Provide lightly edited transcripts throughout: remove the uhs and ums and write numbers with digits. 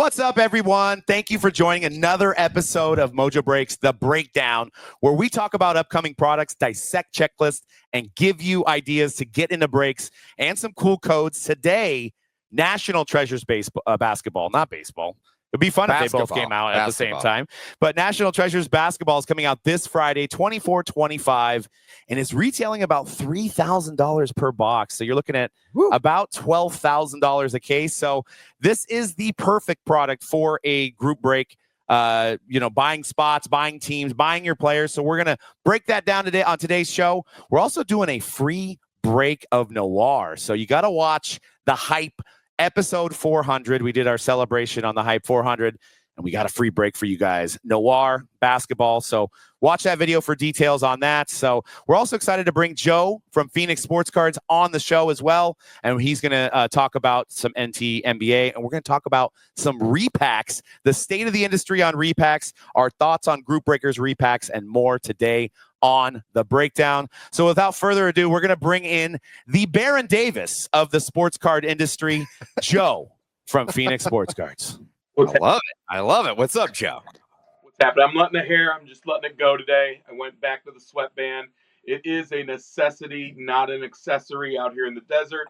What's up, everyone? Thank you for joining another episode of Mojo Breaks, The Breakdown, where we talk about upcoming products, dissect checklists, and give you ideas to get into breaks and some cool codes. Today, National Treasures Basketball, not baseball. It'd be fun if they both came out at the same time. But National Treasures Basketball is coming out this Friday, $24.25, and is retailing about $3,000 per box. So you're looking at about $12,000 a case. So this is the perfect product for a group break. Buying spots, buying teams, buying your players. So we're going to break that down today on today's show. We're also doing a free break of Noir. So you got to watch the Hype episode 400. We did our celebration on the Hype 400, and we got a free break for you guys. Noir basketball. So watch that video for details on that. So we're also excited to bring Joe from Phoenix Sports Cards on the show as well. And he's going to talk about some NT NBA, and we're going to talk about some repacks, the state of the industry on repacks, our thoughts on group breakers, repacks, and more today on The Breakdown. So without further ado, we're going to bring in the Baron Davis of the sports card industry, Joe from Phoenix Sports Cards. I love it. What's up, Joe? What's happening? I'm letting the hair. I'm just letting it go today. I went back to the sweatband. It is a necessity, not an accessory out here in the desert.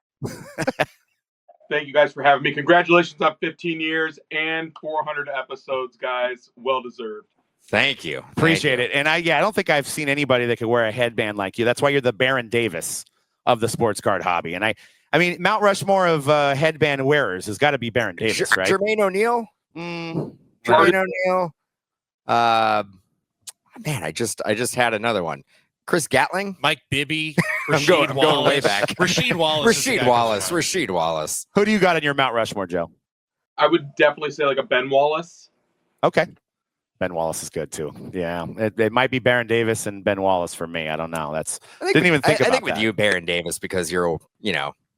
Thank you guys for having me. Congratulations on 15 years and 400 episodes, guys. Well deserved. Thank you. Appreciate it. And I don't think I've seen anybody that could wear a headband like you. That's why you're the Baron Davis of the sports card hobby. And I mean, Mount Rushmore of headband wearers has got to be Baron Davis, right? Jermaine O'Neal. Jermaine O'Neal. Man, I just had another one. Chris Gatling. Mike Bibby. I'm going way back. Rasheed Wallace. Who do you got in your Mount Rushmore, Joe? I would definitely say like a Ben Wallace. Okay. Ben Wallace is good too. Yeah, it might be Baron Davis and Ben Wallace for me. I don't know. Didn't even think about that. I think with you, Baron Davis, because you're,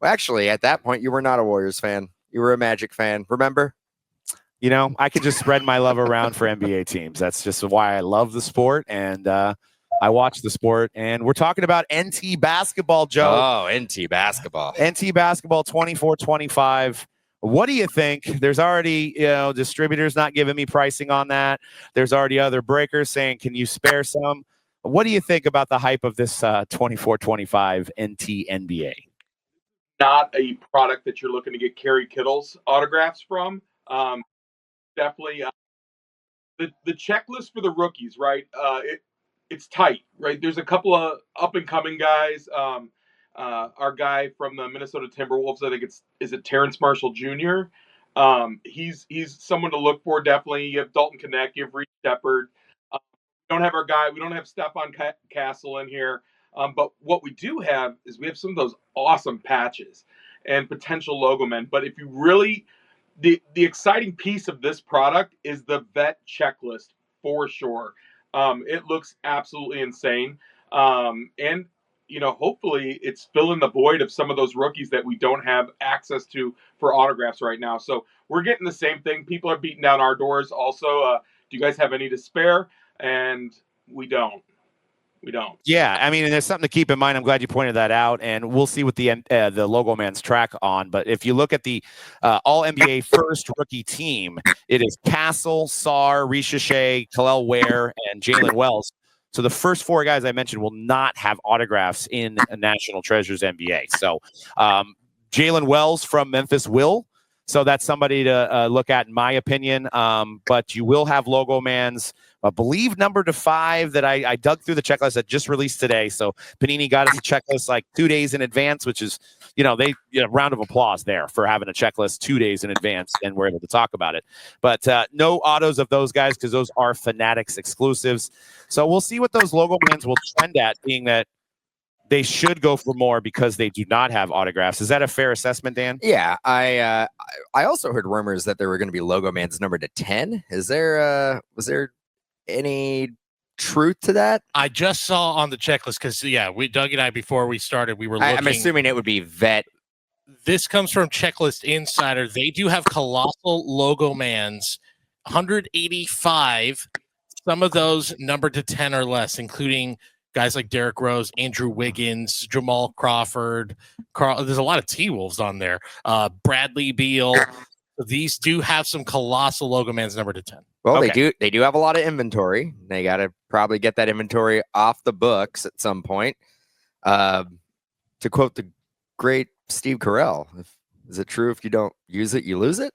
actually at that point you were not a Warriors fan. You were a Magic fan. Remember? I could just spread my love around for NBA teams. That's just why I love the sport, and I watch the sport. And we're talking about NT basketball, Joe. Oh, NT basketball. NT basketball 24-25. What do you think? There's already, distributors not giving me pricing on that. There's already other breakers saying, can you spare some? What do you think about the hype of this 24-25 NT NBA? Not a product that you're looking to get Kerry Kittle's autographs from. Definitely the checklist for the rookies, right? It's tight, right? There's a couple of up-and-coming guys. Our guy from the Minnesota Timberwolves, I think is it Terrence Marshall Jr. He's someone to look for, definitely. You have Dalton Knecht, you have Reed Shepard. We don't have Stephon Castle in here. But what we do have is we have some of those awesome patches and potential Logomen. But if you really, the exciting piece of this product is the vet checklist for sure. It looks absolutely insane. And hopefully it's filling the void of some of those rookies that we don't have access to for autographs right now. So we're getting the same thing. People are beating down our doors. Also, do you guys have any to spare? And we don't. Yeah, I mean, and there's something to keep in mind. I'm glad you pointed that out, and we'll see what the Logomans track on. But if you look at the All-NBA first rookie team, it is Castle, Sarr, Richeche, Kalel Ware, and Jalen Wells. So the first four guys I mentioned will not have autographs in National Treasures NBA. So Jalen Wells from Memphis will. So that's somebody to look at, in my opinion. But you will have Logomans, I believe, numbered to 5 that I dug through the checklist that just released today. So Panini got us a checklist like 2 days in advance, which is, round of applause there for having a checklist 2 days in advance, and we're able to talk about it. But no autos of those guys because those are Fanatics exclusives. So we'll see what those Logomans will trend at, being that they should go for more because they do not have autographs. Is that a fair assessment, Dan? Yeah, I also heard rumors that there were going to be Logomans numbered to 10. Was there any truth to that? I just saw on the checklist because Doug and I, before we started, we were looking. I'm assuming it would be vet. This comes from Checklist Insider. They do have colossal Logomans, 185. Some of those numbered to 10 or less, including guys like Derrick Rose, Andrew Wiggins, Jamal Crawford. There's a lot of T-Wolves on there. Bradley Beal. So these do have some colossal Logomans number to 10. Well, Okay. they do have a lot of inventory. They got to probably get that inventory off the books at some point. To quote the great Steve Carell, is it true if you don't use it, you lose it?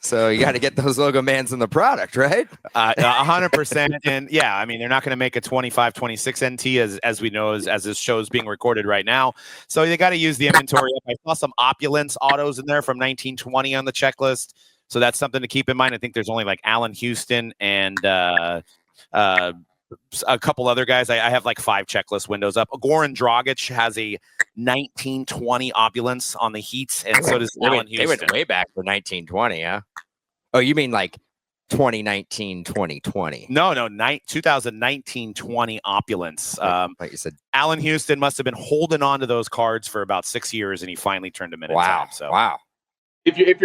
So you got to get those Logomans in the product, right? 100%. And yeah, I mean, they're not going to make a 25, 26 NT as we know, as this show is being recorded right now. So they got to use the inventory. I saw some opulence autos in there from 1920 on the checklist. So that's something to keep in mind. I think there's only like Allen Houston and a couple other guys. I have like 5 checklist windows up. Goran Dragic has a 1920 opulence on the Heats, and so does Allen Houston. They went way back for 1920, huh? Oh, you mean like 2019, 2020? No, 2019-20 opulence. Like you said, Allen Houston must have been holding on to those cards for about 6 years, and he finally turned them in. wow, time, so. wow. If you're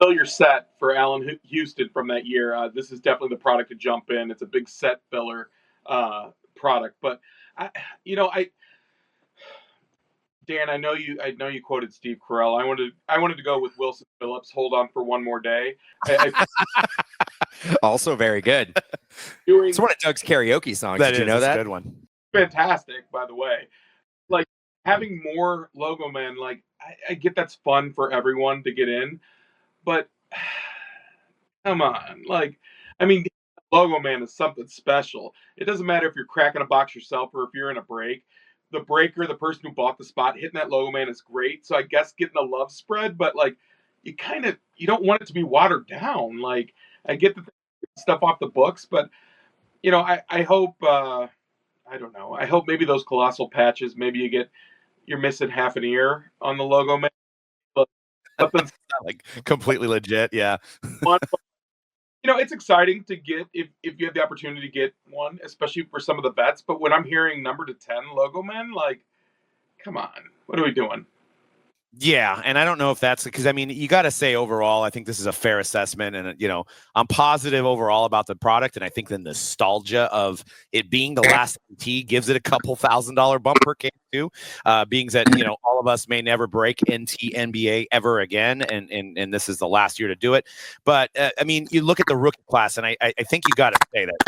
still your set for Allen Houston from that year, this is definitely the product to jump in. It's a big set filler product, but Dan, I know you quoted Steve Carell. I wanted to go with Wilson Phillips. Hold on for one more day. Also very good. It's one of Doug's karaoke songs. Did you know that? A good one. Fantastic, by the way. Like having more Logoman, like I get that's fun for everyone to get in, but come on, like I mean, Logoman is something special. It doesn't matter if you're cracking a box yourself or if you're in a break. The breaker, the person who bought the spot, hitting that Logoman is great. So I guess getting a love spread, but like you don't want it to be watered down. Like I get the stuff off the books, but I hope I don't know. I hope maybe those colossal patches, maybe you're missing half an ear on the Logoman. But something's like completely legit, yeah. fun. It's exciting to get if you have the opportunity to get one, especially for some of the bets. But when I'm hearing number to 10 Logoman, like, come on, what are we doing? Yeah, and I don't know if that's because I mean you got to say overall, I think this is a fair assessment, and I'm positive overall about the product, and I think the nostalgia of it being the last NT gives it a couple $1,000 bumper case too. Being that all of us may never break NT NBA ever again, and this is the last year to do it. But I mean, you look at the rookie class, and I think you got to say that.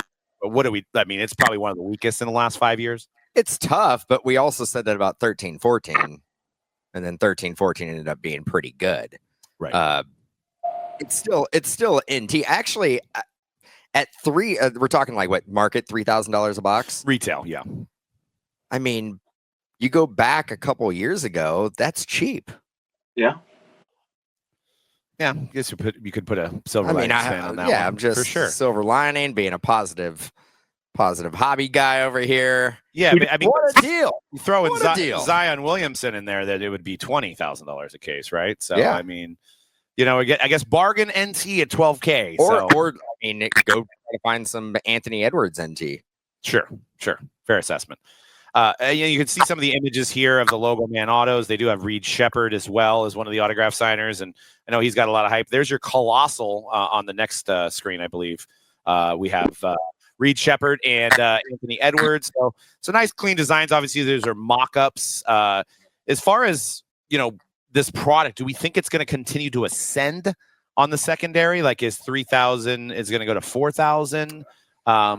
But I mean, it's probably one of the weakest in the last 5 years. It's tough, but we also said that about 13-14. And then 13-14 ended up being pretty good. Right. It's still NT. Actually, at 3, we're talking like what market $3,000 a box Retail, yeah. I mean, you go back a couple years ago, that's cheap. Yeah. Yeah, I guess you could put a silver lining spin on that one. Yeah, I'm just for sure. Silver lining, being a positive hobby guy over here. Yeah, I mean, what a deal! You throw in deal. Zion Williamson in there, that it would be $20,000 a case, right? So yeah. I mean, I guess bargain NT at $12K. Or I mean, go try to find some Anthony Edwards NT. Sure, fair assessment. You can see some of the images here of the Logoman autos. They do have Reed Shepard as well as one of the autograph signers, and I know he's got a lot of hype. There's your colossal on the next screen, I believe. We have Reed Shepard and Anthony Edwards. So nice, clean designs. Obviously, those are mock-ups. As far as this product, do we think it's going to continue to ascend on the secondary? Like, is 3,000 is going to go to 4,000?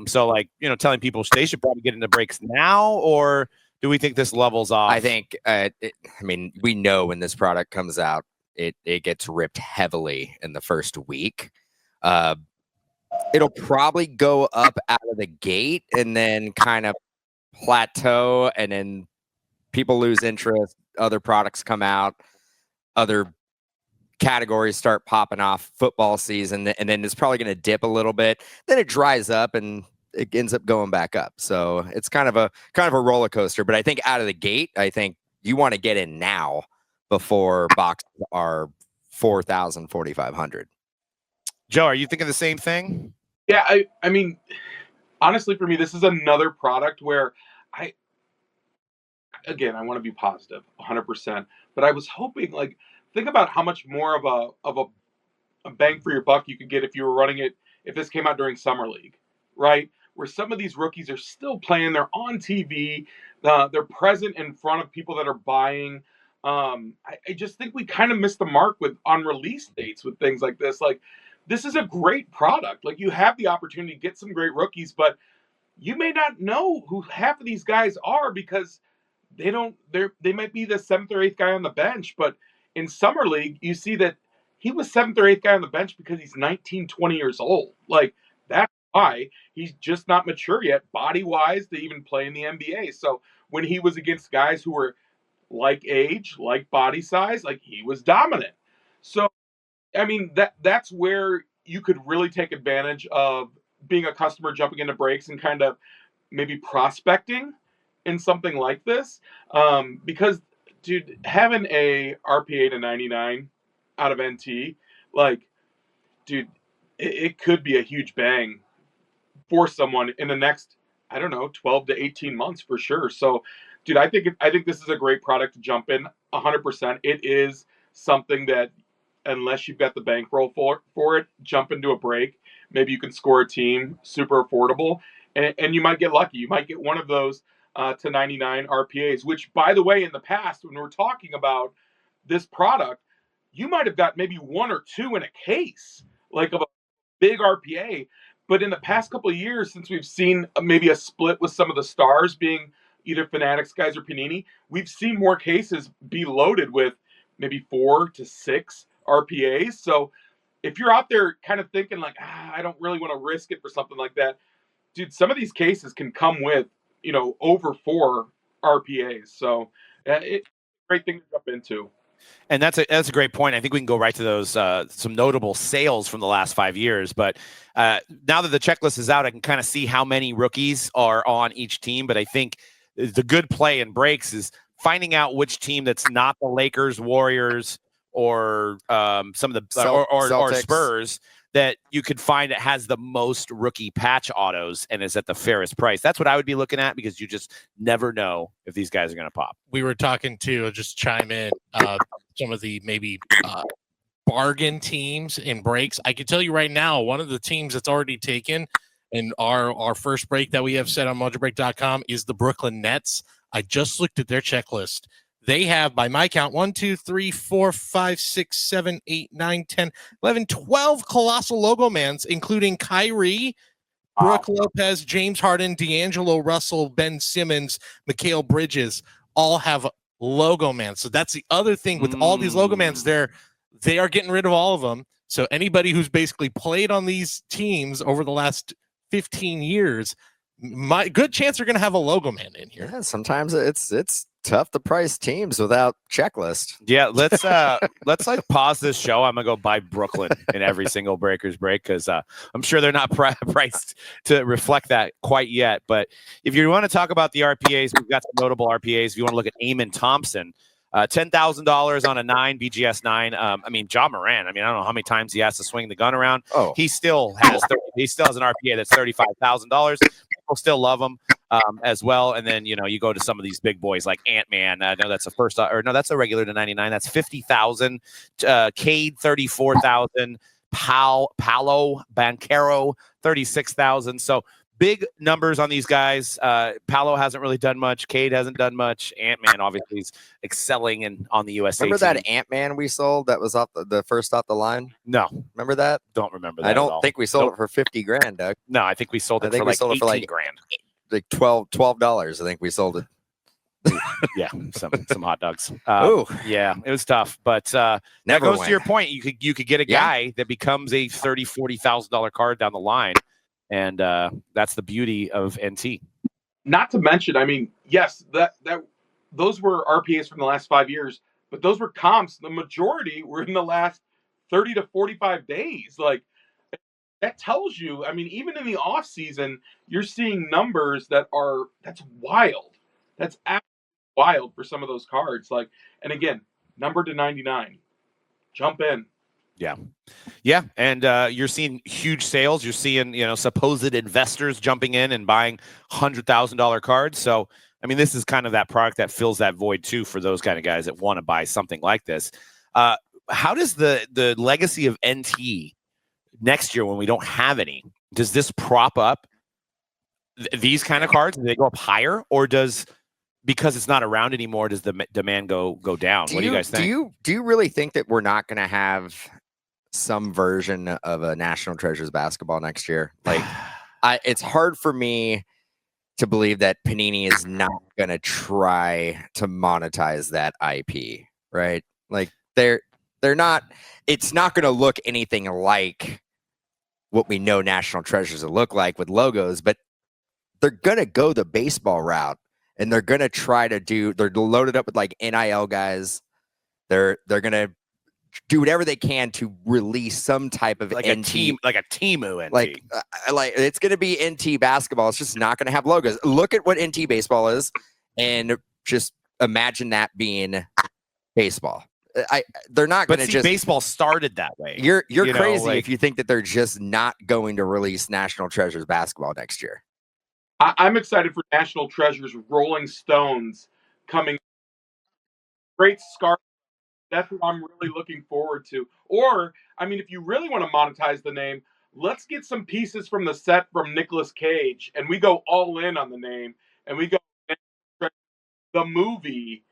So like, telling people they should probably get into breaks now, or do we think this levels off? I think, we know when this product comes out, it gets ripped heavily in the first week. It'll probably go up out of the gate and then kind of plateau, and then people lose interest. Other products come out, other categories start popping off, football season, and then it's probably going to dip a little bit. Then it dries up and it ends up going back up. So it's kind of a roller coaster. But I think out of the gate, I think you want to get in now before boxes are 4,000, 4,500. Joe, are you thinking the same thing? Yeah, I mean, honestly, for me, this is another product where I want to be positive 100%, but I was hoping, like, think about how much more of a bang for your buck you could get if you were running it, if this came out during Summer League, right? Where some of these rookies are still playing, they're on TV, they're present in front of people that are buying. I just think we kind of missed the mark on release dates with things like this. Like, this is a great product. Like, you have the opportunity to get some great rookies, but you may not know who half of these guys are because they might be the seventh or eighth guy on the bench. But in summer league, you see that he was seventh or eighth guy on the bench because he's 19, 20 years old. Like, that's why he's just not mature yet, body wise, to even play in the NBA. So when he was against guys who were like age, like body size, like, he was dominant. So I mean, that's where you could really take advantage of being a customer, jumping into breaks and kind of maybe prospecting in something like this. Because, dude, having a RPA to 99 out of NT, like, dude, it could be a huge bang for someone in the next, I don't know, 12 to 18 months for sure. So, dude, I think this is a great product to jump in 100%. It is something that, unless you've got the bankroll for it, jump into a break. Maybe you can score a team super affordable, and you might get lucky. You might get one of those to 99 RPAs, which, by the way, in the past, when we're talking about this product, you might have got maybe one or two in a case, like, of a big RPA. But in the past couple of years, since we've seen maybe a split with some of the stars being either Fanatics guys or Panini, we've seen more cases be loaded with maybe 4 to 6 RPAs. So if you're out there kind of thinking like, I don't really want to risk it for something like that, dude, some of these cases can come with, over 4 RPAs. So it's a great thing to jump into. And that's a great point. I think we can go right to those some notable sales from the last 5 years. But now that the checklist is out, I can kind of see how many rookies are on each team. But I think the good play in breaks is finding out which team that's not the Lakers, Warriors, or some of the or Spurs that you could find that has the most rookie patch autos and is at the fairest price. That's what I would be looking at, because you just never know if these guys are going to pop. We were talking to, just chime in, some of the maybe bargain teams in breaks. I can tell you right now, one of the teams that's already taken in our first break that we have set on MojoBreak.com is the Brooklyn Nets. I just looked at their checklist. They have, by my count, 1, 2, 3, 4, 5, 6, 7, 8, 9, 10, 11, 12 colossal Logomans, including Kyrie, Brooke Lopez, James Harden, D'Angelo Russell, Ben Simmons, Mikal Bridges, all have Logomans. So that's the other thing with all these Logomans there. They are getting rid of all of them. So anybody who's basically played on these teams over the last 15 years, my good chance they're going to have a Logoman in here. Yeah, sometimes it's tough to price teams without checklist. Yeah, let's like pause this show. I'm gonna go buy Brooklyn in every single Breakers break, because I'm sure they're not priced to reflect that quite yet. But if you want to talk about the RPAs, we've got some notable RPAs. If you want to look at Eamon Thompson, $10,000 on a 9 BGS 9. I mean, John Moran. I mean, I don't know how many times he has to swing the gun around. Oh, he still has an RPA that's $35,000. People still love him. As well. And then, you go to some of these big boys like Ant-Man. No, that's a first, or no, that's a regular to 99. That's 50,000. Cade, 34,000. Paolo Banchero, 36,000. So big numbers on these guys. Paolo hasn't really done much. Cade hasn't done much. Ant-Man obviously is excelling on the USA Remember team. that Ant-Man we sold that was off the first off the line? No. Remember that? Don't remember that. I don't think we sold it for 50 grand, Doug. No, I think we sold it for like 18 grand. Like $12. I think we sold it. Yeah, some hot dogs. Oh, yeah, it was tough, but that goes to your point. You could get a guy that becomes a $30,000-$40,000 card down the line, and that's the beauty of NT. Not to mention, I mean, yes, that those were RPAs from the last 5 years, but those were comps. The majority were in the last 30 to 45 days. Like, that tells you, I mean, even in the off season, you're seeing numbers that's wild. That's absolutely wild for some of those cards. Like, and again, number to 99, jump in. Yeah. And you're seeing huge sales. You're seeing, supposed investors jumping in and buying $100,000 cards. So, I mean, this is kind of that product that fills that void too, for those kind of guys that want to buy something like this. How does the legacy of NT next year, when we don't have any, does this prop up these kind of cards? Do they go up higher, or does because it's not around anymore, does the demand go down? What do you guys think? Do you really think that we're not going to have some version of a National Treasures basketball next year? Like, it's hard for me to believe that Panini is not going to try to monetize that IP, right? Like, they're not. It's not going to look anything like what we know National Treasures will look like with logos, but they're going to go the baseball route, and they're going to try to do. They're loaded up with like NIL guys. They're going to do whatever they can to release some type of like NT, a team, like a Temu NT. like it's going to be NT basketball. It's just not going to have logos. Look at what NT baseball is, and just imagine that being baseball. They're not going to just. Baseball started that way. You're crazy if you think that they're just not going to release National Treasures basketball next year. I'm excited for National Treasures Rolling Stones coming. Great scarf. That's what I'm really looking forward to. Or, I mean, if you really want to monetize the name, let's get some pieces from the set from Nicolas Cage, and we go all in on the name, and we go the movie.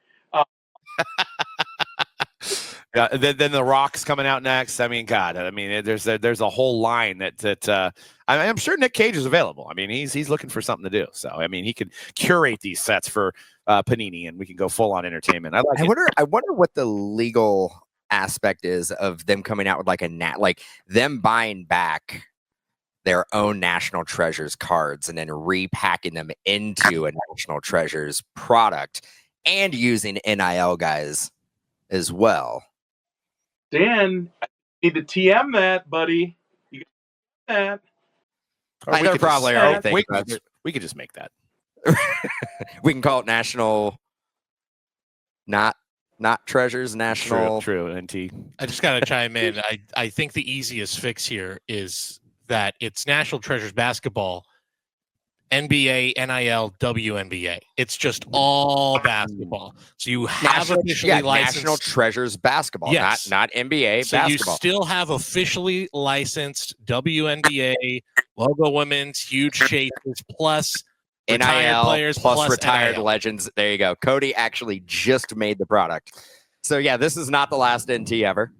Then the Rock's coming out next. I mean, God, I mean, there's a whole line that I'm sure Nick Cage is available. I mean, he's looking for something to do. So I mean, he could curate these sets for Panini, and we can go full on entertainment. I wonder what the legal aspect is of them coming out with like like them buying back their own National Treasures cards and then repacking them into a National Treasures product and using NIL guys as well. Dan, I need to TM that, buddy. You got that. There probably are things. We could just make that. We can call it National, not Treasures, National. True, NT. I just got to chime in. I think the easiest fix here is that it's National Treasures Basketball, NBA, NIL, WNBA. It's just all basketball. So you have officially licensed National Treasures Basketball, yes. not NBA so basketball. You still have officially licensed WNBA, Logomans, huge chases, plus retired NIL, players, plus retired NIL. legends. There you go. Cody actually just made the product. So yeah, this is not the last NT ever.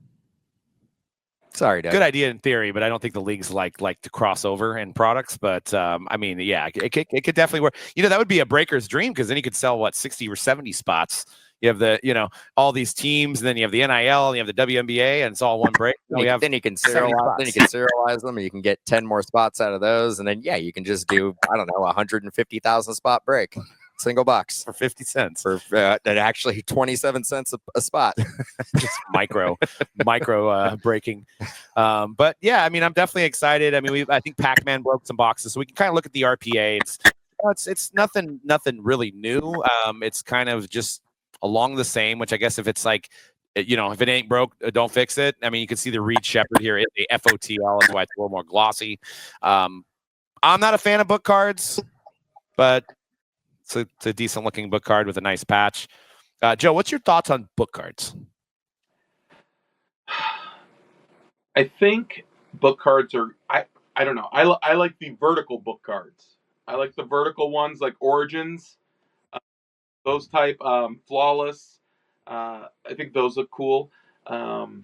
Sorry, Doug. Good idea in theory, but I don't think the leagues like to cross over in products. But I mean, yeah, it could definitely work. You know, that would be a breaker's dream, because then you could sell 60 or 70 spots. You have all these teams, and then you have the NIL, and you have the WNBA, and it's all one break. Then you can serialize them, and you can get 10 more spots out of those, and then you can just do 150,000 spot break. Single box for 50 cents for actually 27 cents a spot. Just micro breaking. But yeah, I mean, I'm definitely excited. I mean, I think Pac-Man broke some boxes, so we can kind of look at the RPA. It's nothing really new. It's kind of just along the same, which I guess if it's like, if it ain't broke, don't fix it. I mean, you can see the Reed Shepherd here, the FOTL, that's why it's a little more glossy. I'm not a fan of book cards, but it's a decent looking book card with a nice patch. Joe, what's your thoughts on book cards? I think book cards are, I don't know. I like the vertical book cards. I like the vertical ones like Origins, those type, Flawless. I think those look cool. Do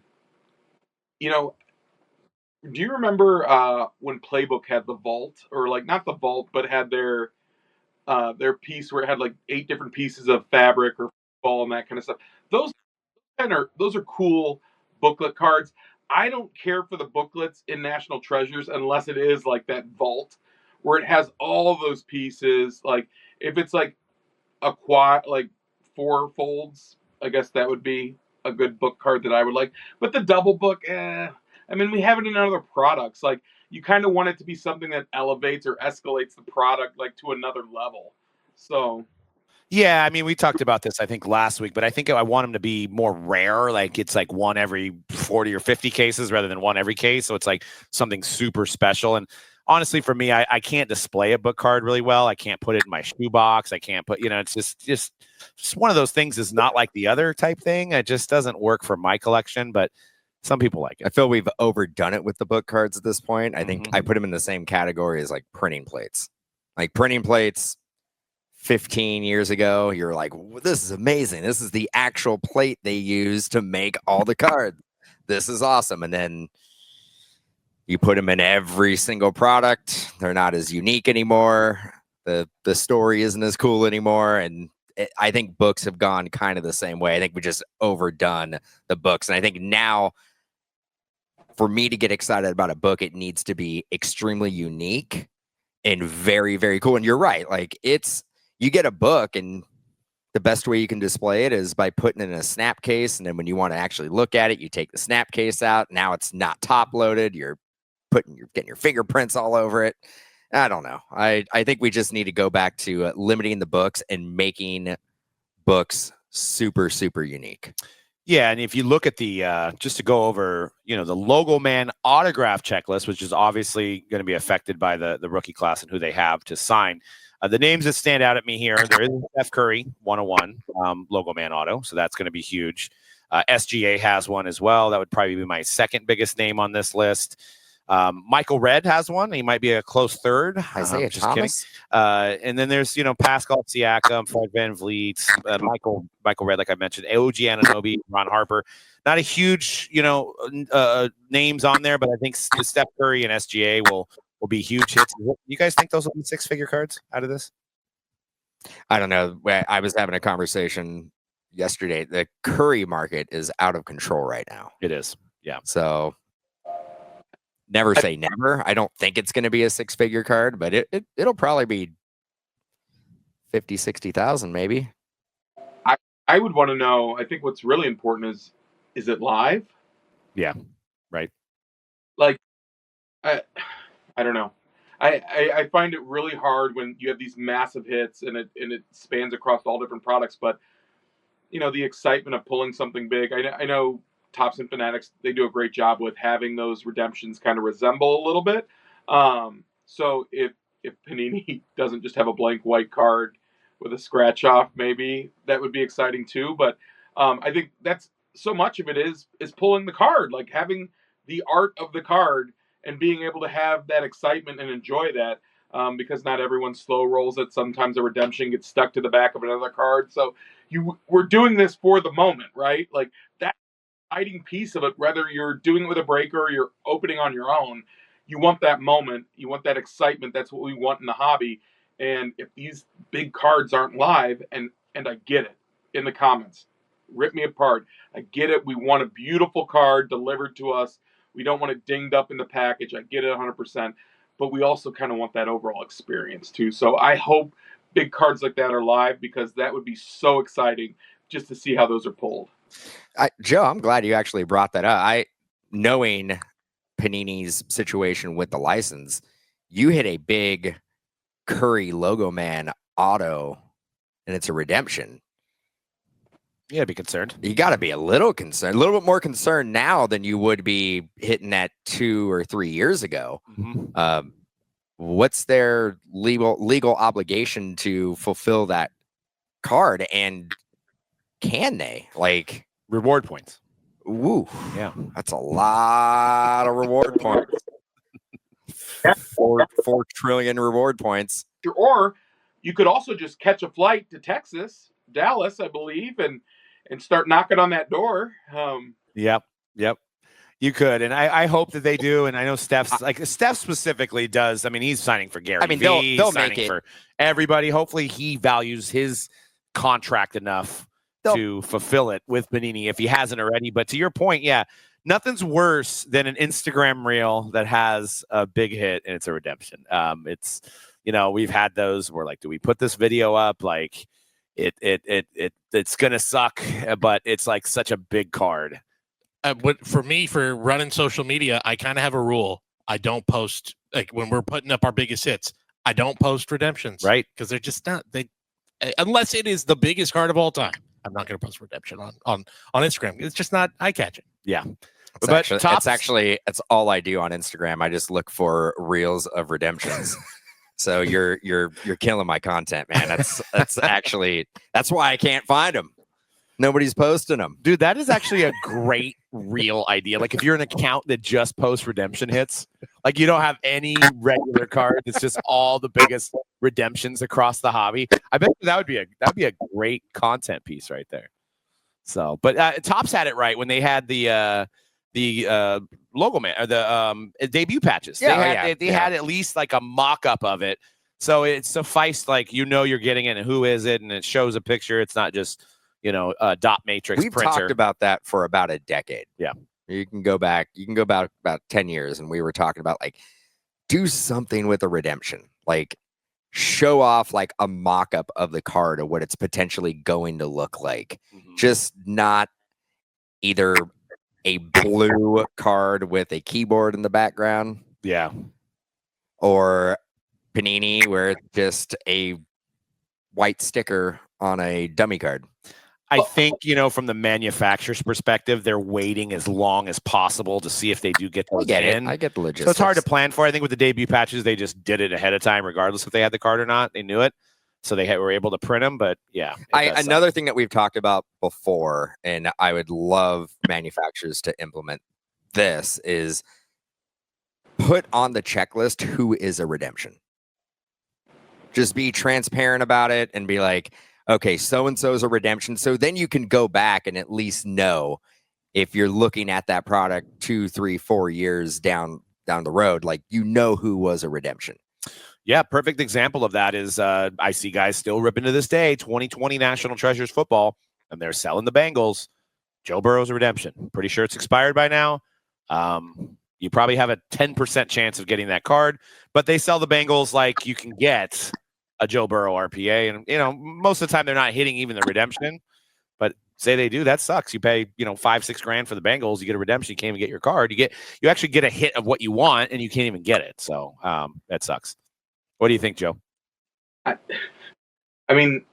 you remember when Playbook had the vault, or like not the vault, but had their piece where it had like 8 different pieces of fabric or ball and that kind of stuff? Those are cool booklet cards. I don't care for the booklets in National Treasures unless it is like that vault where it has all those pieces. Like if it's like a quad, like 4 folds, I guess that would be a good book card that I would like. But the double book, I mean, we have it in other products. Like you kind of want it to be something that elevates or escalates the product like to another level. So. Yeah, I mean, we talked about this, I think, last week, but I think I want them to be more rare. Like it's like one every 40 or 50 cases rather than one every case. So it's like something super special. And honestly, for me, I can't display a book card really well. I can't put it in my shoebox. I can't put, it's just one of those things is not like the other type thing. It just doesn't work for my collection, but some people like it. I feel we've overdone it with the book cards at this point. I think I put them in the same category as like printing plates. Like printing plates, 15 years ago, you're like, this is amazing. This is the actual plate they use to make all the cards. This is awesome. And then you put them in every single product. They're not as unique anymore. The story isn't as cool anymore. And I think books have gone kind of the same way. I think we just overdone the books. And I think now, for me to get excited about a book, it needs to be extremely unique and very, very cool. And you're right. Like, you get a book, and the best way you can display it is by putting it in a snap case. And then when you want to actually look at it, you take the snap case out. Now it's not top loaded. You're getting your fingerprints all over it. I don't know. I think we just need to go back to limiting the books and making books super, super unique. Yeah, and if you look at the just to go over, the Logoman autograph checklist, which is obviously going to be affected by the rookie class and who they have to sign. The names that stand out at me here, there is Steph Curry 101 Logoman auto, so that's going to be huge. SGA has one as well. That would probably be my second biggest name on this list. Michael Redd has one. He might be a close third. Isaiah just Thomas. kidding. And then there's Pascal Siakam, Fred VanVleet, Michael Redd, like I mentioned, OG Anunoby, Ron Harper. Not a huge names on there, but I think Steph Curry and SGA will be huge hits. You guys think those will be 6-figure cards out of this? I don't know. I was having a conversation yesterday. The Curry market is out of control right now. It is. Yeah. So never say never. I don't think it's going to be a 6-figure card, but it'll probably be 50, 60,000 maybe. I would want to know, I think what's really important is it live? Yeah. Right. Like, I don't know. I find it really hard when you have these massive hits and it spans across all different products, but the excitement of pulling something big. I know Topps and Fanatics, they do a great job with having those redemptions kind of resemble a little bit. So if Panini doesn't just have a blank white card with a scratch off, maybe that would be exciting too. But I think that's so much of it is pulling the card, like having the art of the card and being able to have that excitement and enjoy that. Because not everyone slow rolls it. Sometimes a redemption gets stuck to the back of another card. So we're doing this for the moment, right? Like that exciting piece of it, whether you're doing it with a breaker or you're opening on your own, you want that moment. You want that excitement. That's what we want in the hobby. And if these big cards aren't live, and I get it in the comments, rip me apart. I get it. We want a beautiful card delivered to us. We don't want it dinged up in the package. I get it 100%. But we also kind of want that overall experience too. So I hope big cards like that are live, because that would be so exciting just to see how those are pulled. Joe, I'm glad you actually brought that up. Knowing Panini's situation with the license, you hit a big Curry Logoman auto, and it's a redemption. You gotta be concerned. You got to be a little concerned, a little bit more concerned now than you would be hitting that 2 or 3 years ago. Mm-hmm. What's their legal obligation to fulfill that card, and can they Reward points? Woo, Yeah, that's a lot of reward points. 4 trillion reward points. Or you could also just catch a flight to Texas, Dallas, I believe, and start knocking on that door. Yep. You could, and I hope that they do. And I know Steph specifically does. I mean, he's signing for Gary. I mean, V, they'll signing make it for everybody. Hopefully, he values his contract enough to fulfill it with Panini if he hasn't already. But to your point, yeah, nothing's worse than an Instagram reel that has a big hit and it's a redemption. It's we've had those where do we put this video up? It's gonna suck, but it's such a big card. For me, for running social media, I kind of have a rule. I don't post when we're putting up our biggest hits. I don't post redemptions, right? Because they're just not unless it is the biggest card of all time. I'm not going to post redemption on Instagram. It's just not eye catching. Yeah, it's all I do on Instagram. I just look for reels of redemptions. So you're killing my content, man. That's why I can't find them. Nobody's posting them. Dude, that is actually a great real idea. If you're an account that just posts redemption hits, you don't have any regular cards, it's just all the biggest. redemptions across the hobby. I bet that'd be a great content piece right there. So, but Topps had it right when they had the Logoman or the debut patches. Yeah, they had at least like a mock-up of it. So it sufficed, like, you're getting it and who is it, and it shows a picture. It's not just, a dot matrix We've printer. talked about that for about a decade. Yeah. You can go back about 10 years, and we were talking about, like, do something with a redemption. Like, show off, like, a mock-up of the card of what it's potentially going to look like. Mm-hmm. Just not either a blue card with a keyboard in the background. Yeah. Or Panini, where it's just a white sticker on a dummy card. I think, from the manufacturer's perspective, they're waiting as long as possible to see if they do get those in. I get the logistics. So it's hard to plan for. I think with the debut patches, they just did it ahead of time, regardless if they had the card or not. They knew it. So they were able to print them. But yeah. Another thing that we've talked about before, and I would love manufacturers to implement this, is put on the checklist who is a redemption. Just be transparent about it and be like, okay, so-and-so is a redemption. So then you can go back and at least know if you're looking at that product 2, 3, 4 years down the road, like, who was a redemption. Yeah, perfect example of that is I see guys still ripping to this day 2020 National Treasures football, and they're selling the Bengals. Joe Burrow's a redemption. Pretty sure it's expired by now. You probably have a 10% chance of getting that card, but they sell the Bengals like you can get a Joe Burrow RPA, and most of the time they're not hitting even the redemption. But say they do, that sucks. You pay $5-6 grand for the Bengals, you get a redemption, you can't even get your card. You actually get a hit of what you want, and you can't even get it. So that sucks. What do you think, Joe? I mean,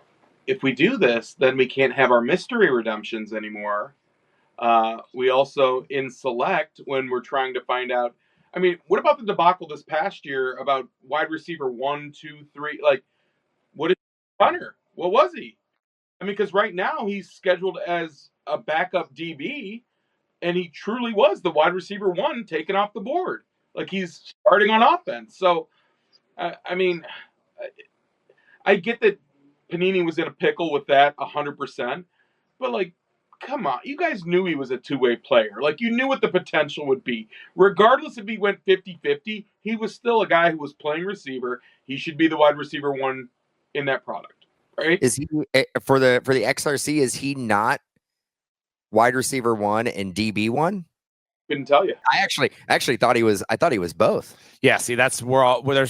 if we do this, then we can't have our mystery redemptions anymore. We also, in Select, when we're trying to find out, I mean, what about the debacle this past year about wide receiver 1, 2, 3? Like, what is Hunter? What was he? I mean, because right now he's scheduled as a backup DB, and he truly was the wide receiver 1 taken off the board. Like, he's starting on offense. So, I mean, I get that Panini was in a pickle with that 100%, but, like, come on. You guys knew he was a two-way player. Like, you knew what the potential would be. Regardless if he went 50-50, he was still a guy who was playing receiver. He should be the wide receiver 1 in that product, right? Is he for the XRC? Is he not wide receiver 1 and DB 1? Couldn't tell you. I actually thought he was. I thought he was both. Yeah. See, we run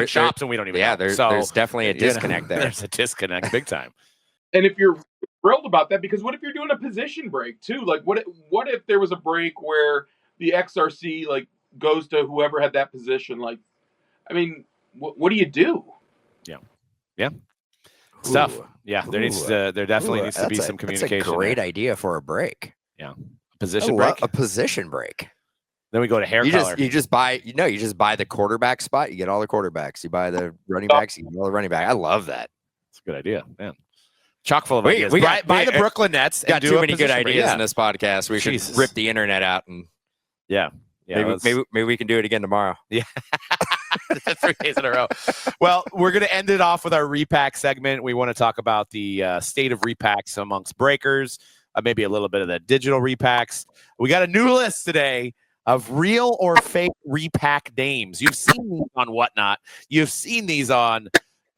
shops and we don't even. Yeah, know. There's definitely a disconnect there. There's a disconnect, big time. And if you're thrilled about that, because what if you're doing a position break too? Like, what if there was a break where the XRC like goes to whoever had that position? Like, I mean, what do you do? Yeah. Stuff. Yeah, there definitely needs to be some communication. That's a great idea for a break. Yeah, position break. A position break. Then we go to hair color. You just buy the quarterback spot. You get all the quarterbacks. You buy the running backs. You get all the running back. I love that. It's a good idea, man. Chock full of ideas. Buy the Brooklyn Nets. Got too many good ideas in this podcast. We should rip the internet out and maybe we can do it again tomorrow. Yeah. 3 days in a row. Well, we're going to end it off with our repack segment. We want to talk about the state of repacks amongst breakers, maybe a little bit of the digital repacks. We got a new list today of real or fake repack names. You've seen these on Whatnot. You've seen these on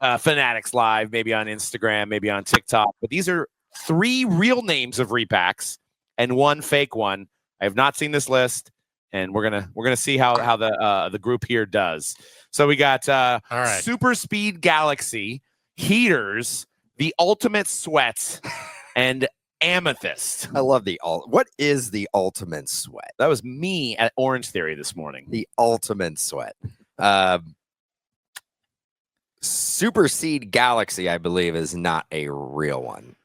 Fanatics Live, maybe on Instagram, maybe on TikTok. But these are 3 real names of repacks and 1 fake one. I have not seen this list. And we're gonna see how the group here does. So we got all right. Super Speed Galaxy, Heaters, the Ultimate Sweat, and Amethyst. I love what is the Ultimate Sweat? That was me at Orange Theory this morning. The Ultimate Sweat. Super Seed Galaxy, I believe, is not a real one.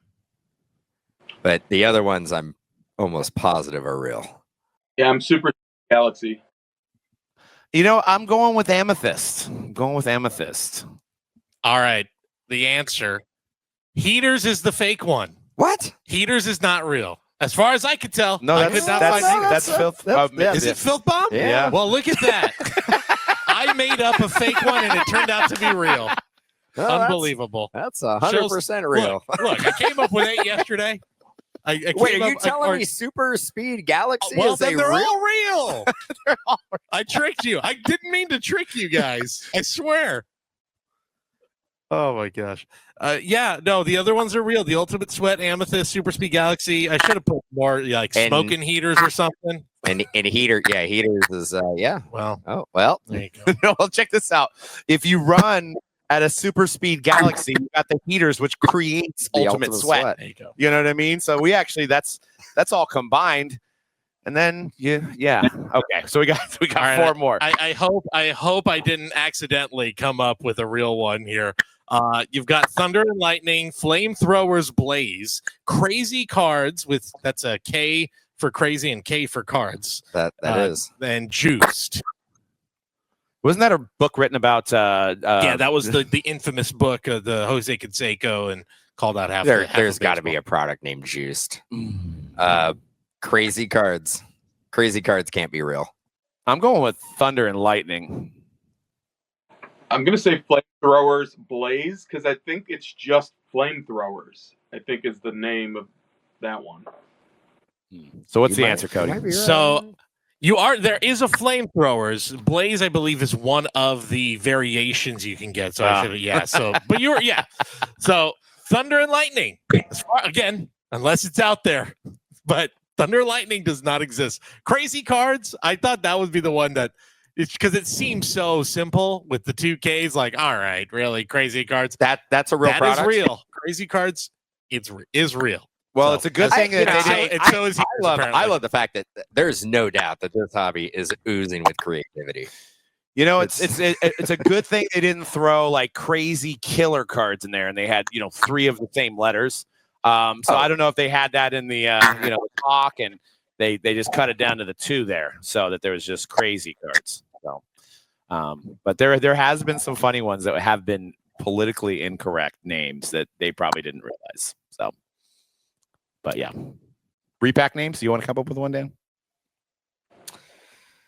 But the other ones I'm almost positive are real. Yeah, I'm Super Galaxy. I'm going with Amethyst. All right. The answer. Heaters is the fake one. What? Heaters is not real. As far as I could tell. No, that's filth. Is it filth bomb? Yeah. Well, look at that. I made up a fake one and it turned out to be real. Oh, Unbelievable. That's 100% real. Look, I came up with 8 yesterday. I Wait, came are you up- telling me Super Speed Galaxy well, is then a they're real? all real. I tricked you. I didn't mean to trick you guys. I swear. Oh my gosh. No, the other ones are real. The Ultimate Sweat, Amethyst, Super Speed Galaxy. I should have put more like smoking heaters or something. And heaters is yeah. Well, Oh well. there you go. No, well, check this out. If you run at a Super Speed Galaxy, you got the heaters, which creates The ultimate sweat. There you go. You know what I mean? So we actually that's all combined. And then yeah. Okay. So we got All right, 4 more. I hope I didn't accidentally come up with a real one here. You've got Thunder and Lightning, Flamethrowers Blaze, Crazy Cards with that's a K for crazy and K for cards. That is. And Juiced. Wasn't that a book written about Yeah, that was the infamous book of the Jose Canseco and called out half. There's got to be a product named Juiced. Crazy cards. Crazy cards can't be real. I'm going with Thunder and Lightning. I'm gonna say Flamethrowers Blaze because I think it's just Flamethrowers. I think is the name of that one. So what's You the might- answer, you Cody? might be right. So there is a Flamethrowers. Blaze, I believe, is one of the variations you can get. So but So Thunder and Lightning. Again, unless it's out there. But Thunder and Lightning does not exist. Crazy Cards, I thought that would be the one that it's because it seems so simple with the 2Ks, like, all right, really, Crazy Cards. That's a real product. That is real. Crazy Cards, is real. Well, So, it's a good I- thing you that know, they didn't. so is I yours, love apparently. the fact that there's no doubt that this hobby is oozing with creativity. You know, it's a good thing they didn't throw like crazy killer cards in there, and they had 3 of the same letters. So I don't know if they had that in the the talk, and they just cut it down to the 2 there, so that there was just crazy cards. So, but there has been some funny ones that have been politically incorrect names that they probably didn't realize. So, but yeah, repack names. Do you want to come up with one, Dan?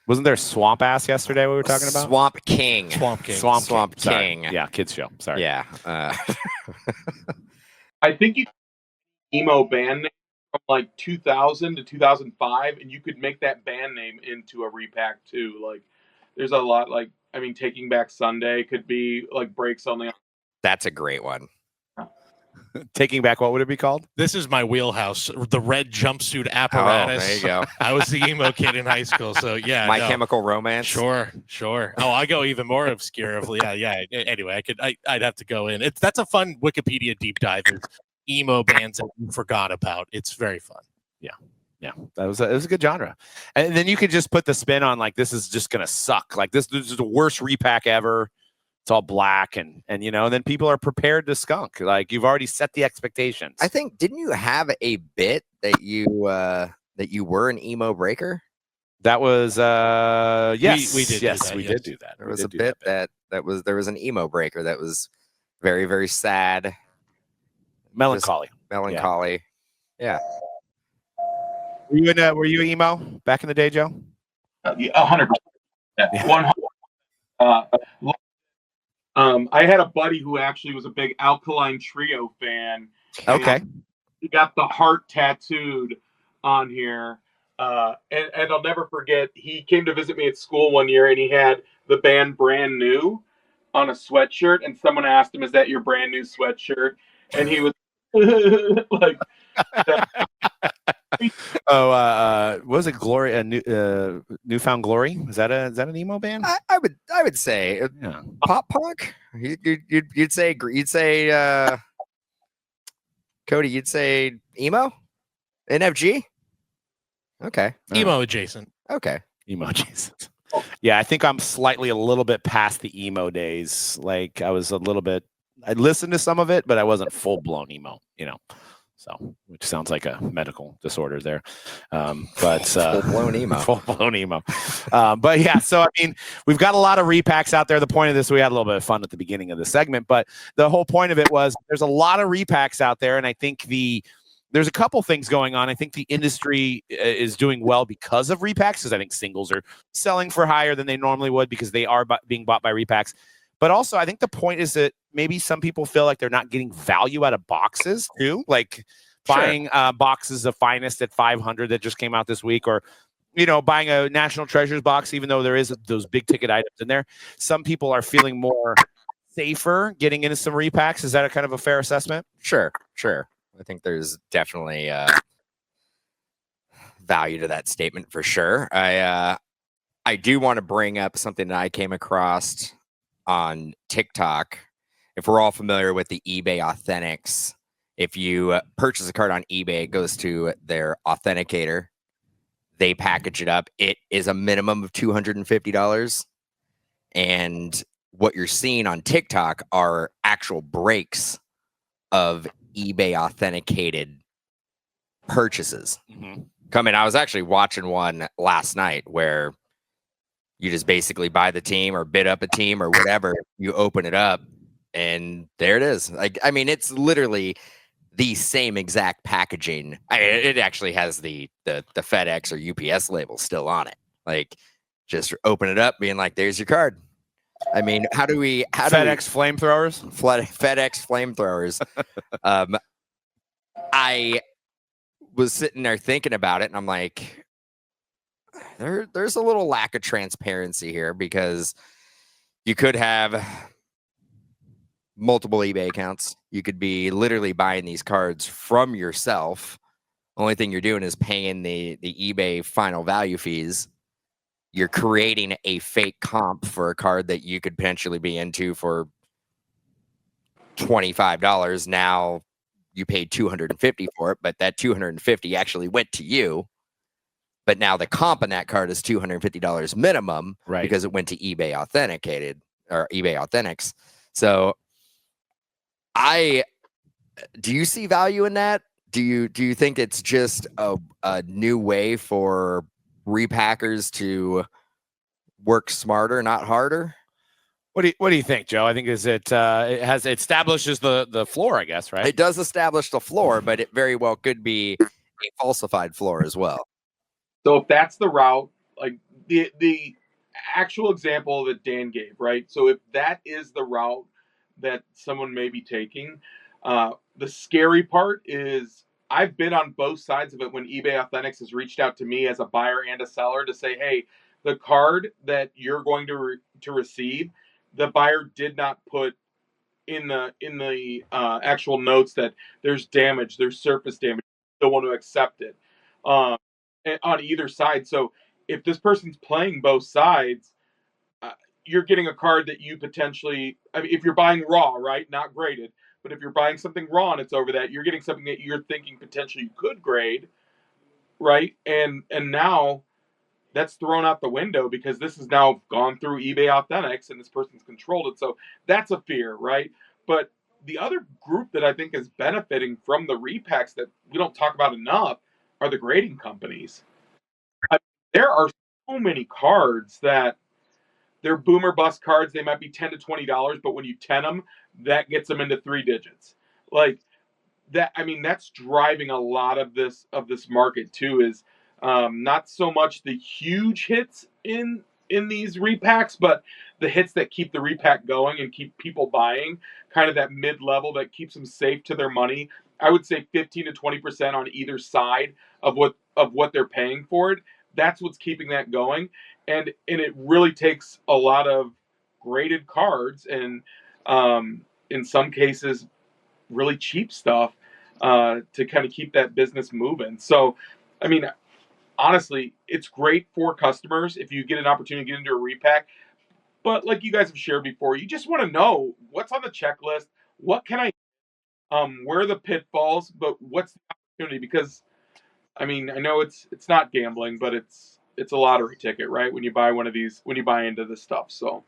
Wasn't there Swamp Ass yesterday we were talking about? Swamp King. Swamp King. Swamp Sorry. King. Yeah, kids show. Sorry. Yeah. I think you emo band name from like 2000 to 2005, and you could make that band name into a repack too. Like, there's a lot. Like, I mean, Taking Back Sunday could be like breaks only. That's a great one. Taking Back, what would it be called? This is my wheelhouse. The red jumpsuit apparatus. Oh, there you go. I was the emo kid in high school, so yeah. My no. Chemical Romance. Sure. Oh, I go even more obscure. Yeah. Anyway, I'd have to go in. That's a fun Wikipedia deep dive. Is emo bands that you forgot about. It's very fun. Yeah, it was a good genre. And then you could just put the spin on like this is just gonna suck. Like this is the worst repack ever. It's all black and then people are prepared to skunk. Like you've already set the expectations. I think didn't you have a bit that you were an emo breaker? That was yes. We did do yes, that, we yes. did do that. There We was did a do bit there was an emo breaker that was very, very sad, melancholy. melancholy. Yeah. Were you emo back in the day, Joe? 100%. Yeah. 100. I had a buddy who actually was a big Alkaline Trio fan. Okay. He got the heart tattooed on here. And I'll never forget, he came to visit me at school one year and he had the band Brand New on a sweatshirt. And someone asked him, "Is that your brand new sweatshirt?" And he was like, what was it? Glory, Newfound Glory? Is that an emo band? I would say Yeah. pop punk. You'd say Cody. You'd say emo, NFG. Okay. Emo adjacent. Okay. Emo, Jesus. Yeah, I think I'm slightly a little bit past the emo days. Like I listened to some of it, but I wasn't full blown emo, So, which sounds like a medical disorder there. But Full-blown emo. Full-blown emo. But yeah, so I mean, we've got a lot of repacks out there. The point of this, we had a little bit of fun at the beginning of the segment, but the whole point of it was there's a lot of repacks out there, and I think the there's a couple things going on. I think the industry is doing well because of repacks, because I think singles are selling for higher than they normally would because they are being bought by repacks. But also, I think the point is that maybe some people feel like they're not getting value out of boxes too, like buying boxes of Finest at 500 that just came out this week, or buying a National Treasures box, even though there is those big ticket items in there. Some people are feeling more safer getting into some repacks. Is that a kind of a fair assessment? Sure. I think there's definitely value to that statement for sure. I do want to bring up something that I came across on TikTok. If we're all familiar with the eBay Authentics, if you purchase a card on eBay, it goes to their authenticator. They package it up. It is a minimum of $250. And what you're seeing on TikTok are actual breaks of eBay authenticated purchases. I was actually watching one last night where you just basically buy the team or bid up a team or whatever. You open it up and there it is. It's literally the same exact packaging. It actually has the FedEx or UPS label still on it. Just open it up, being like, "There's your card." How do we FedEx flamethrowers? FedEx flamethrowers. I was sitting there thinking about it, and I'm like, there's a little lack of transparency here, because you could have multiple eBay accounts. You could be literally buying these cards from yourself. Only thing you're doing is paying the eBay final value fees. You're creating a fake comp for a card that you could potentially be into for $25. Now you paid $250 for it, but that $250 actually went to you. But now the comp on that card is $250 minimum, right? Because it went to eBay Authenticated or eBay Authentics. So do you see value in that? Do you think it's just a new way for repackers to work smarter, not harder? What do you think, Joe? I think it establishes the floor, I guess, right? It does establish the floor, but it very well could be a falsified floor as well. So if that's the route, like the actual example that Dan gave, right? So if that is the route that someone may be taking, the scary part is I've been on both sides of it when eBay Authentics has reached out to me as a buyer and a seller to say, hey, the card that you're going to receive, the buyer did not put in the actual notes that there's damage, there's surface damage. They don't want to accept it on either side. So if this person's playing both sides, you're getting a card that you potentially, if you're buying raw, right, not graded, but if you're buying something raw and it's over that, you're getting something that you're thinking potentially you could grade, right? And now that's thrown out the window because this has now gone through eBay Authentics and this person's controlled it. So that's a fear, right? But the other group that I think is benefiting from the repacks that we don't talk about enough are the grading companies. There are so many cards that they're boomer bust cards. They might be $10 to $20, but when you 10 them, that gets them into 3 digits. Like that. That's driving a lot of this market too. Is not so much the huge hits in these repacks, but the hits that keep the repack going and keep people buying, kind of that mid-level that keeps them safe to their money. I would say 15 to 20% on either side of what they're paying for it. That's what's keeping that going. And it really takes a lot of graded cards and in some cases really cheap stuff to kind of keep that business moving. So, honestly, it's great for customers if you get an opportunity to get into a repack. But like you guys have shared before, you just want to know what's on the checklist. What can I, where are the pitfalls, but what's the opportunity? Because, I know it's not gambling, but it's a lottery ticket, right? When you buy one of these, when you buy into this stuff. So.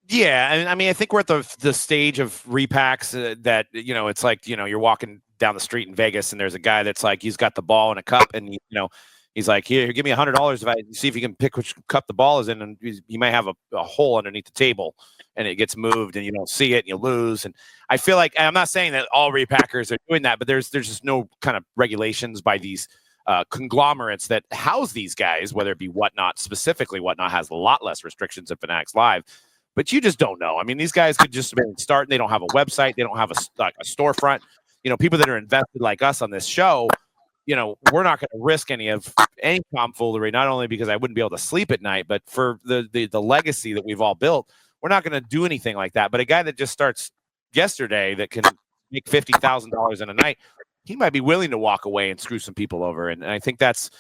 Yeah, I think we're at the stage of repacks that it's like you're walking down the street in Vegas and there's a guy that's like he's got the ball in a cup and He's like, here, give me $100 if I see if you can pick which cup the ball is in, and you might have a hole underneath the table, and it gets moved, and you don't see it, and you lose. And I feel like, and I'm not saying that all repackers are doing that, but there's just no kind of regulations by these conglomerates that house these guys, whether it be Whatnot, specifically Whatnot has a lot less restrictions than Fanatics Live. But you just don't know. I mean, these guys could just start, and they don't have a website, they don't have a storefront. People that are invested like us on this show, we're not going to risk any tomfoolery, not only because I wouldn't be able to sleep at night, but for the legacy that we've all built, we're not going to do anything like that. But a guy that just starts yesterday that can make $50,000 in a night, he might be willing to walk away and screw some people over. And I think that's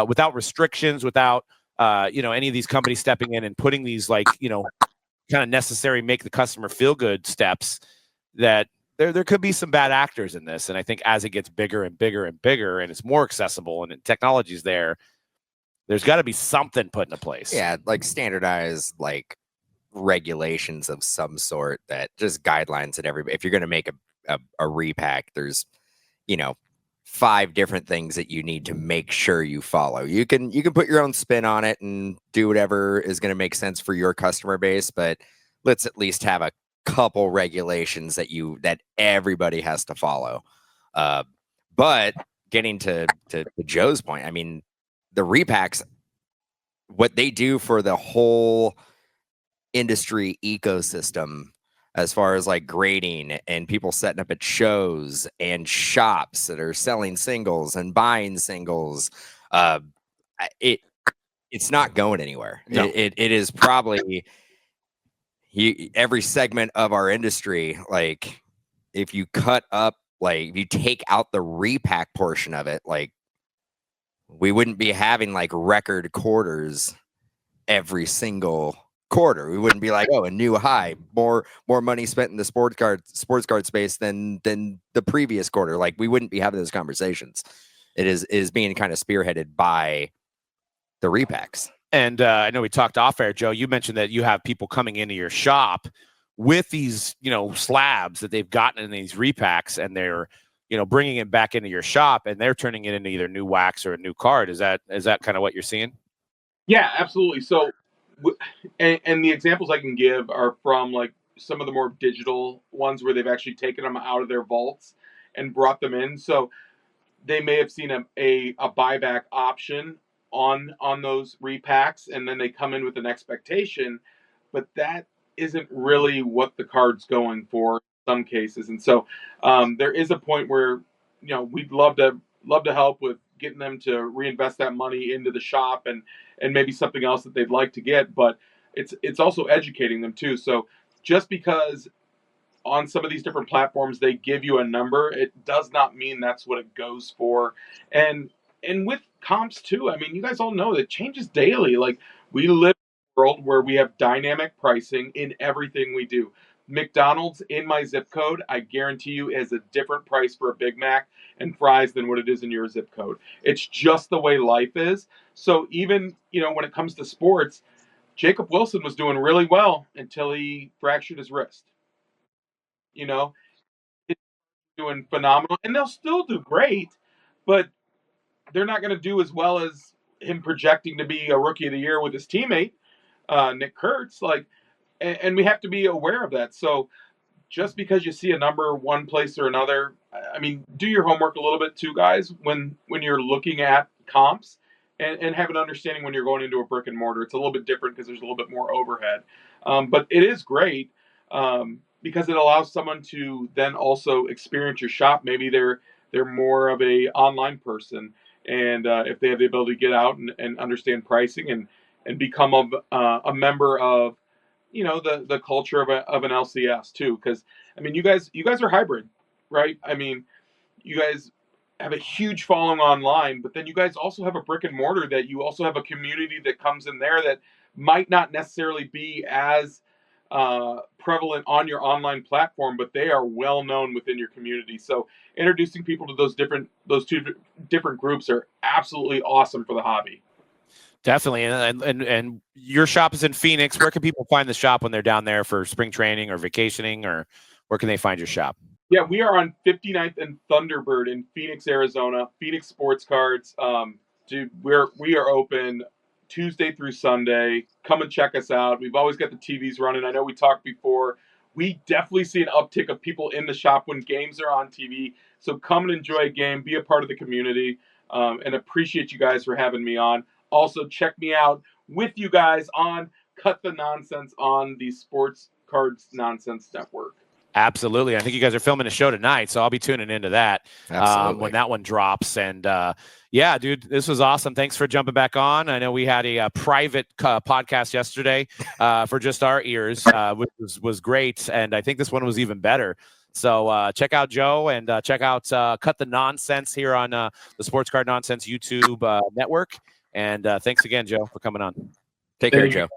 without restrictions, without any of these companies stepping in and putting these kind of necessary, make the customer feel good steps, that there could be some bad actors in this. And I think as it gets bigger and bigger and bigger, and it's more accessible and technology's there's got to be something put into place. Yeah, like standardized regulations of some sort, that just guidelines that everybody, if you're going to make a repack, there's 5 different things that you need to make sure you follow. You can put your own spin on it and do whatever is going to make sense for your customer base, but let's at least have a couple regulations that everybody has to follow. But getting to Joe's point, I mean, the repacks, what they do for the whole industry ecosystem, as far as grading and people setting up at shows and shops that are selling singles and buying singles, it's not going anywhere. No. It is probably every segment of our industry. If you cut up, if you take out the repack portion of it, we wouldn't be having record quarters every single quarter. We wouldn't be a new high, more money spent in the sports card space than the previous quarter. We wouldn't be having those conversations. It is being kind of spearheaded by the repacks. And I know we talked off air, Joe, you mentioned that you have people coming into your shop with these, slabs that they've gotten in these repacks, and they're, bringing it back into your shop, and they're turning it into either new wax or a new card. Is that kind of what you're seeing? Yeah, absolutely. So, and the examples I can give are from some of the more digital ones where they've actually taken them out of their vaults and brought them in. So they may have seen a buyback option on those repacks, and then they come in with an expectation, but that isn't really what the card's going for in some cases. And so there is a point where we'd love to help with getting them to reinvest that money into the shop and maybe something else that they'd like to get, but it's also educating them too. So just because on some of these different platforms they give you a number, it does not mean that's what it goes for. And with comps too, I mean, you guys all know that changes daily. We live in a world where we have dynamic pricing in everything we do. McDonald's in my zip code, I guarantee you, is a different price for a Big Mac and fries than what it is in your zip code. It's just the way life is. So even, when it comes to sports, Jacob Wilson was doing really well until he fractured his wrist. It's doing phenomenal, and they'll still do great, but they're not going to do as well as him projecting to be a rookie of the year with his teammate, Nick Kurtz. And we have to be aware of that. So just because you see a number one place or another, I mean, do your homework a little bit too, guys, when you're looking at comps, and have an understanding when you're going into a brick and mortar. It's a little bit different because there's a little bit more overhead. But it is great because it allows someone to then also experience your shop. Maybe they're more of a online person, and if they have the ability to get out and understand pricing and become a member of the culture of an LCS too, because I mean you guys are hybrid, right? I mean, you guys have a huge following online, but then you guys also have a brick and mortar that you also have a community that comes in there that might not necessarily be as prevalent on your online platform, but they are well known within your community. So introducing people to those two different groups are absolutely awesome for the hobby. Definitely. And your shop is in Phoenix. Where can people find the shop when they're down there for spring training or vacationing, or where can they find your shop? Yeah, we are on 59th and Thunderbird in Phoenix, Arizona. Phoenix Sports Cards. Dude, we are open Tuesday through Sunday. Come and check us out. We've always got the TVs running. I know we talked before. We definitely see an uptick of people in the shop when games are on TV. So come and enjoy a game, be a part of the community, and appreciate you guys for having me on. Also, check me out with you guys on Cut the Nonsense on the Sports Cards Nonsense Network. Absolutely. I think you guys are filming a show tonight, so I'll be tuning into that when that one drops. And yeah, dude, this was awesome. Thanks for jumping back on. I know we had a private podcast yesterday for just our ears, which was great. And I think this one was even better. So check out Joe and check out Cut the Nonsense here on the Sports Card Nonsense YouTube network. And thanks again, Joe, for coming on. Take care, Joe.